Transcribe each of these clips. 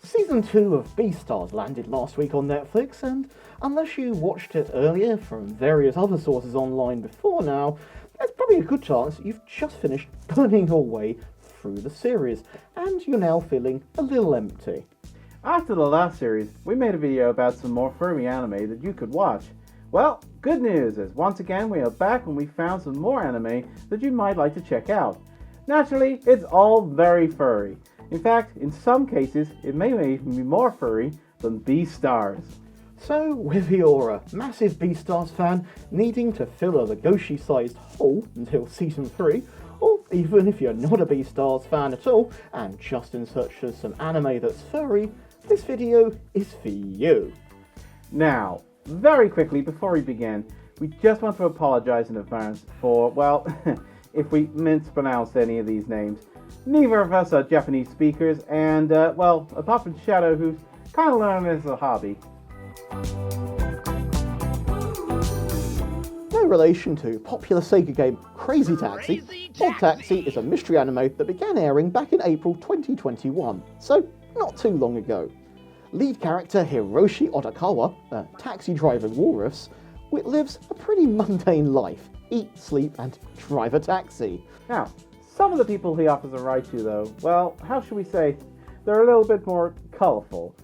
Season 2 of Beastars landed last week on Netflix, and unless you watched it earlier from various other sources online before now, there's probably a good chance you've just finished burning your way through the series, and you're now feeling a little empty. After the last series, we made a video about some more furry anime that you could watch. Well, good news is once again we are back and we found some more anime that you might like to check out. Naturally, it's all very furry. In fact, in some cases, it may even be more furry than Beastars. So, whether you're a massive Beastars fan needing to fill a Legoshi-sized hole until Season 3, or even if you're not a Beastars fan at all and just in search of some anime that's furry, this video is for you. Now, very quickly before we begin, we just want to apologize in advance for, well, if we mispronounced any of these names. Neither of us are Japanese speakers, and, well, apart from Shadow, who's kind of learning as a hobby. No relation to popular Sega game Crazy Taxi, Odd Taxi is a mystery anime that began airing back in April 2021, so not too long ago. Lead character Hiroshi Odakawa, a taxi driver in Walrus, lives a pretty mundane life: eat, sleep, and drive a taxi. Now, some of the people he offers a ride to, though, well, how should we say, they're a little bit more colourful.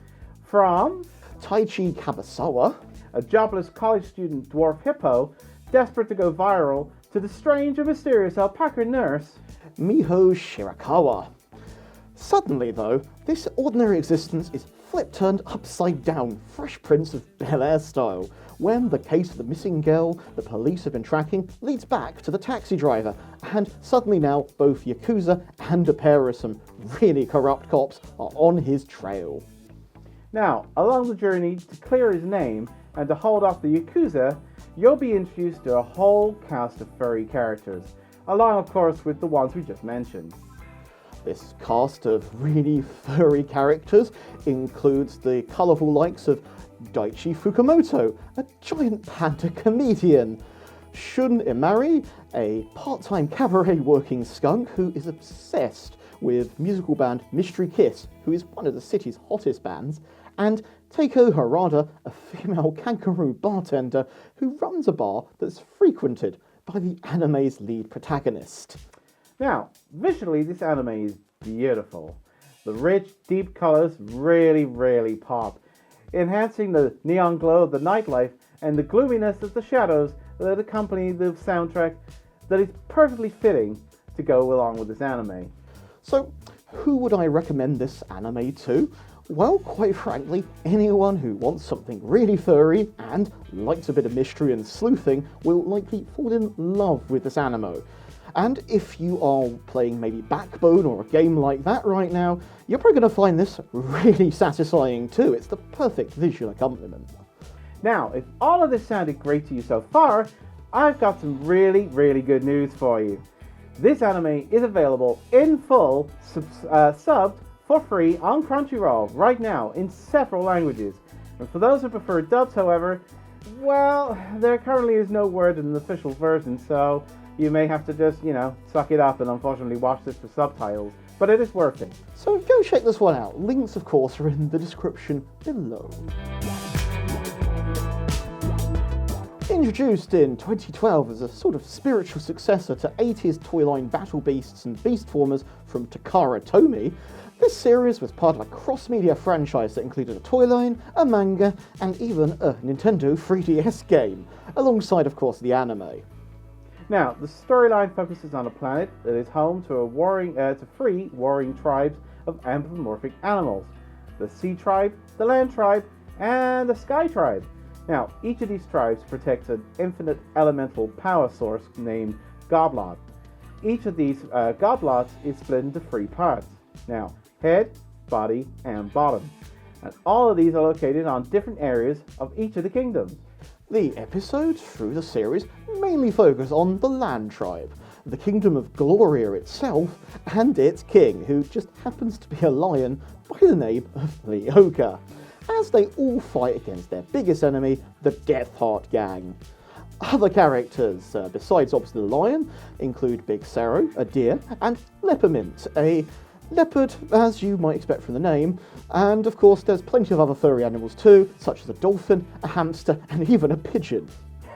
From Taichi Kabasawa, a jobless college student dwarf hippo, desperate to go viral, to the strange and mysterious alpaca nurse, Miho Shirakawa. Suddenly, though, this ordinary existence is flip-turned upside down, Fresh Prince of Bel-Air style, when the case of the missing girl the police have been tracking leads back to the taxi driver, and suddenly now both Yakuza and a pair of some really corrupt cops are on his trail. Now, along the journey to clear his name and to hold off the Yakuza, you'll be introduced to a whole cast of furry characters, along of course with the ones we just mentioned. This cast of really furry characters includes the colourful likes of Daichi Fukumoto, a giant panda comedian, Shun Imari, a part-time cabaret working skunk who is obsessed with musical band Mystery Kiss, who is one of the city's hottest bands, and Teiko Harada, a female kangaroo bartender who runs a bar that's frequented by the anime's lead protagonist. Now, visually this anime is beautiful. The rich, deep colours really pop, enhancing the neon glow of the nightlife and the gloominess of the shadows that accompany the soundtrack that is perfectly fitting to go along with this anime. So, who would I recommend this anime to? Well, quite frankly, anyone who wants something really furry and likes a bit of mystery and sleuthing will likely fall in love with this anime. And if you are playing maybe Backbone or a game like that right now, you're probably going to find this really satisfying too. It's the perfect visual accompaniment. Now, if all of this sounded great to you so far, I've got some really good news for you. This anime is available in full, subbed for free on Crunchyroll right now in several languages. And for those who prefer dubs, however, well, there currently is no word in an official version, so you may have to just, suck it up and unfortunately watch this for subtitles. But it is worth it. So go check this one out. Links, of course, are in the description below. Introduced in 2012 as a sort of spiritual successor to 80s toy line Battle Beasts and Beastformers from Takara Tomy, this series was part of a cross-media franchise that included a toy line, a manga, and even a Nintendo 3DS game, alongside, of course, the anime. Now, the storyline focuses on a planet that is home to three warring tribes of anthropomorphic animals: the Sea Tribe, the Land Tribe, and the Sky Tribe. Now, each of these tribes protects an infinite elemental power source named Godlot. Each of these Godlots is split into three parts. Now, head, body, and bottom. And all of these are located on different areas of each of the kingdoms. The episodes through the series mainly focus on the Land Tribe, the kingdom of Gloria itself, and its king, who just happens to be a lion by the name of Leoka, as they all fight against their biggest enemy, the Deathheart Gang. Other characters, besides obviously the lion, include Big Sero, a deer, and Lepermint, a leopard, as you might expect from the name, and of course there's plenty of other furry animals too, such as a dolphin, a hamster, and even a pigeon.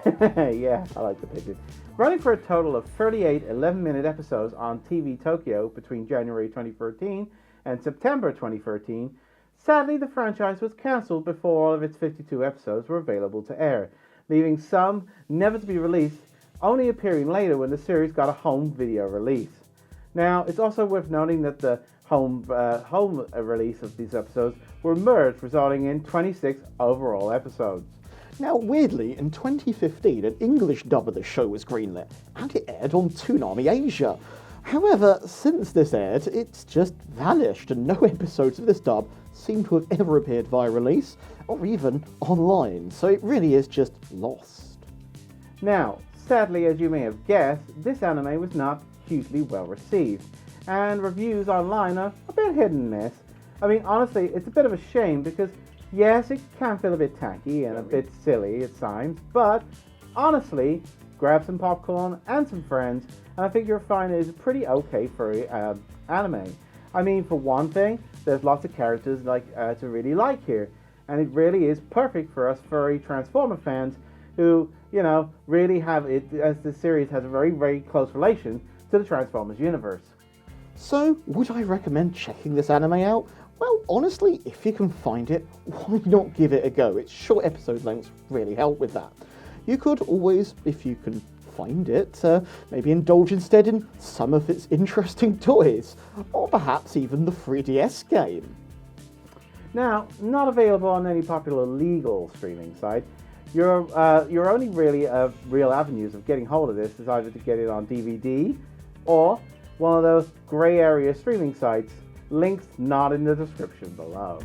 Yeah, I like the pigeon. Running for a total of 38 11-minute episodes on TV Tokyo between January 2013 and September 2013, sadly the franchise was cancelled before all of its 52 episodes were available to air, leaving some never to be released, only appearing later when the series got a home video release. Now, it's also worth noting that the home release of these episodes were merged, resulting in 26 overall episodes. Now, weirdly, in 2015, an English dub of the show was greenlit, and it aired on Toonami Asia. However, since this aired, it's just vanished, and no episodes of this dub seem to have ever appeared via release, or even online, so it really is just lost. Now, sadly, as you may have guessed, this anime was not hugely well received, and reviews online are a bit hit and miss. I mean, honestly, it's a bit of a shame because, yes, it can feel a bit tacky and a bit silly at times, but honestly, grab some popcorn and some friends, and I think you'll find it is a pretty okay furry anime. I mean, for one thing, there's lots of characters to really like here, and it really is perfect for us furry Transformer fans who, really have it, as the series has a very, very close relation to the Transformers universe. So, would I recommend checking this anime out? Well, honestly, if you can find it, why not give it a go? Its short episode lengths really help with that. You could always, if you can find it, maybe indulge instead in some of its interesting toys, or perhaps even the 3DS game. Now, not available on any popular legal streaming site, your only really real avenues of getting hold of this is either to get it on DVD or one of those grey area streaming sites, links not in the description below.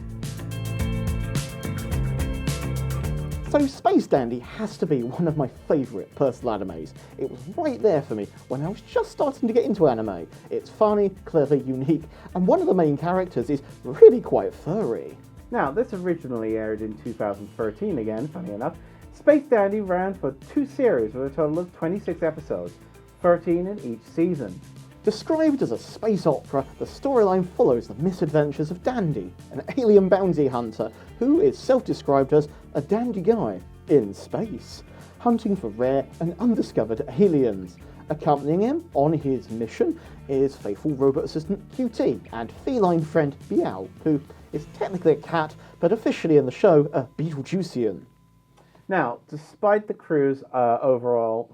So Space Dandy has to be one of my favourite personal animes. It was right there for me when I was just starting to get into anime. It's funny, clever, unique, and one of the main characters is really quite furry. Now, this originally aired in 2013 again, funny enough. Space Dandy ran for 2 series with a total of 26 episodes, 13 in each season. Described as a space opera, the storyline follows the misadventures of Dandy, an alien bounty hunter who is self-described as a dandy guy in space, hunting for rare and undiscovered aliens. Accompanying him on his mission is faithful robot assistant QT and feline friend Biao, who is technically a cat, but officially in the show a Beetlejuicean. Now, despite the crew's overall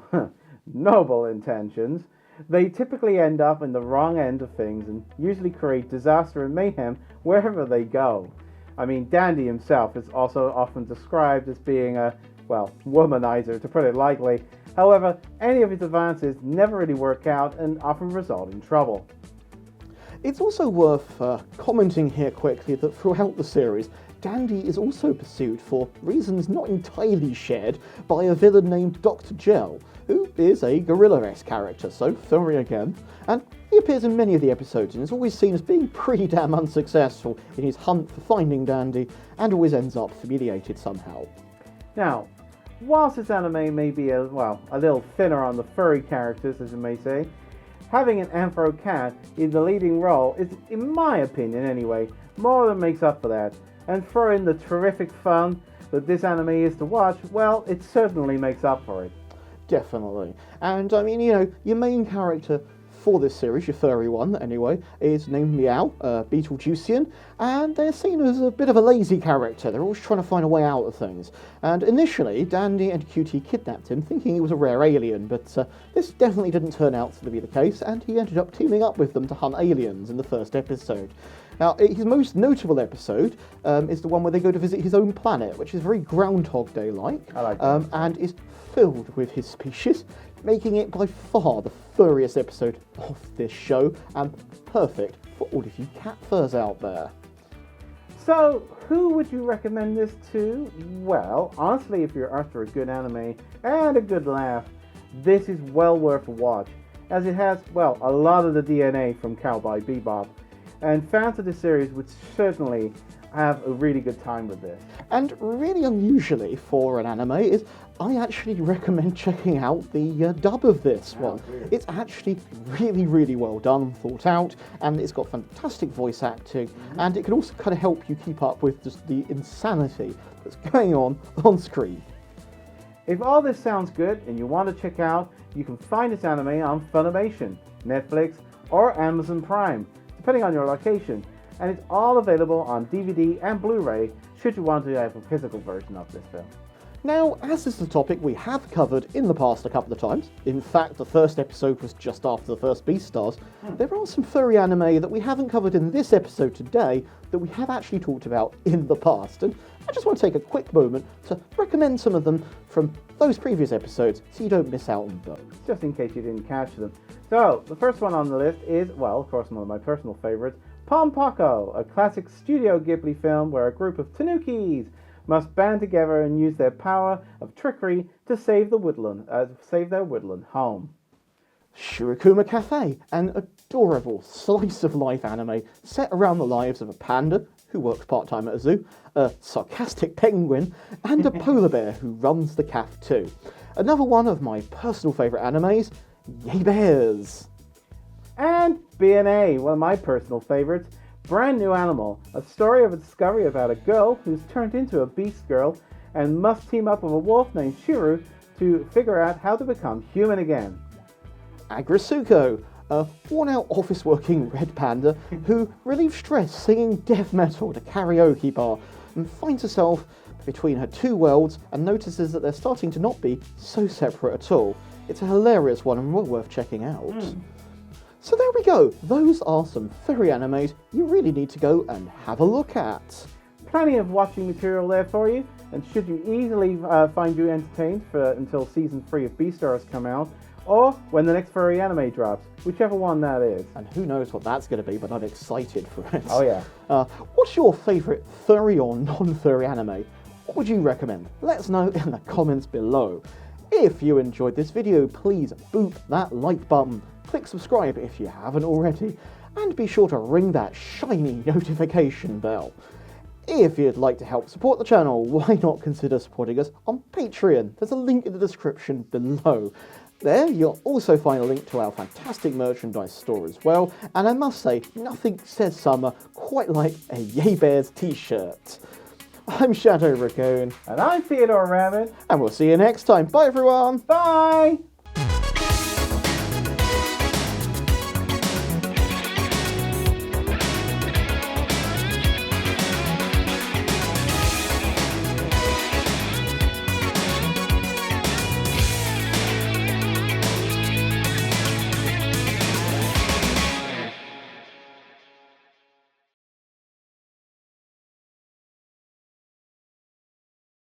noble intentions, they typically end up in the wrong end of things and usually create disaster and mayhem wherever they go. I mean, Dandy himself is also often described as being a, womanizer, to put it lightly. However, any of his advances never really work out and often result in trouble. It's also worth commenting here quickly that throughout the series, Dandy is also pursued for reasons not entirely shared by a villain named Dr. Gel, who is a Gorilla-esque character, so furry again, and he appears in many of the episodes and is always seen as being pretty damn unsuccessful in his hunt for finding Dandy, and always ends up humiliated somehow. Now, whilst this anime may be a little thinner on the furry characters, as you may say, having an Anthro cat in the leading role is, in my opinion anyway, more than makes up for that. And throw in the terrific fun that this anime is to watch, well, it certainly makes up for it. Definitely. And I mean, your main character for this series, your furry one anyway, is named Meow, Beetlejuicean, and they're seen as a bit of a lazy character. They're always trying to find a way out of things. And initially, Dandy and QT kidnapped him, thinking he was a rare alien, but this definitely didn't turn out to be the case, and he ended up teaming up with them to hunt aliens in the first episode. Now, his most notable episode is the one where they go to visit his own planet, which is very Groundhog Day-like, I like that. and is filled with his species, making it by far the furriest episode of this show, and perfect for all of you cat furs out there. So, who would you recommend this to? Well, honestly, if you're after a good anime and a good laugh, this is well worth a watch. as it has, well, a lot of the DNA from Cowboy Bebop. And fans of the series would certainly have a really good time with this. And really unusually for an anime is I actually recommend checking out the dub of this one. Really? It's actually really, really well done, thought out, and it's got fantastic voice acting, and it can also kind of help you keep up with just the insanity that's going on screen. If all this sounds good and you want to check out, you can find this anime on Funimation, Netflix, or Amazon Prime, depending on your location. And it's all available on DVD and Blu-ray should you want to have a physical version of this film. Now, as is the topic we have covered in the past a couple of times, in fact the first episode was just after the first Beastars, there are some furry anime that we haven't covered in this episode today that we have actually talked about in the past, and I just want to take a quick moment to recommend some of them from those previous episodes so you don't miss out on those. Just in case you didn't catch them. So, the first one on the list is, well, of course, one of my personal favorites, Ponpoko, a classic Studio Ghibli film where a group of tanukis must band together and use their power of trickery to save their woodland home. Shirokuma Cafe, an adorable slice-of-life anime set around the lives of a panda who works part-time at a zoo, a sarcastic penguin, and a polar bear who runs the cafe too. Another one of my personal favourite animes, Yay Bears! And BNA, one of my personal favorites, Brand New Animal, a story of a discovery about a girl who's turned into a beast girl and must team up with a wolf named Shiru to figure out how to become human again. Agrisuko, a worn-out office-working red panda who relieves stress singing death metal at a karaoke bar and finds herself between her two worlds and notices that they're starting to not be so separate at all. It's a hilarious one and well worth checking out. So there we go, those are some furry animes you really need to go and have a look at. Plenty of watching material there for you, and should you easily find you entertained until season 3 of Beastars come out, or when the next furry anime drops, whichever one that is. And who knows what that's going to be, but I'm excited for it. Oh yeah. What's your favourite furry or non-furry anime? What would you recommend? Let us know in the comments below. If you enjoyed this video, please boop that like button, click subscribe if you haven't already, and be sure to ring that shiny notification bell. If you'd like to help support the channel, why not consider supporting us on Patreon? There's a link in the description below. There you'll also find a link to our fantastic merchandise store as well, and I must say, nothing says summer quite like a Yay Bears t-shirt. I'm Shadow Raccoon. And I'm Theodore Rabbit. And we'll see you next time. Bye everyone! Bye!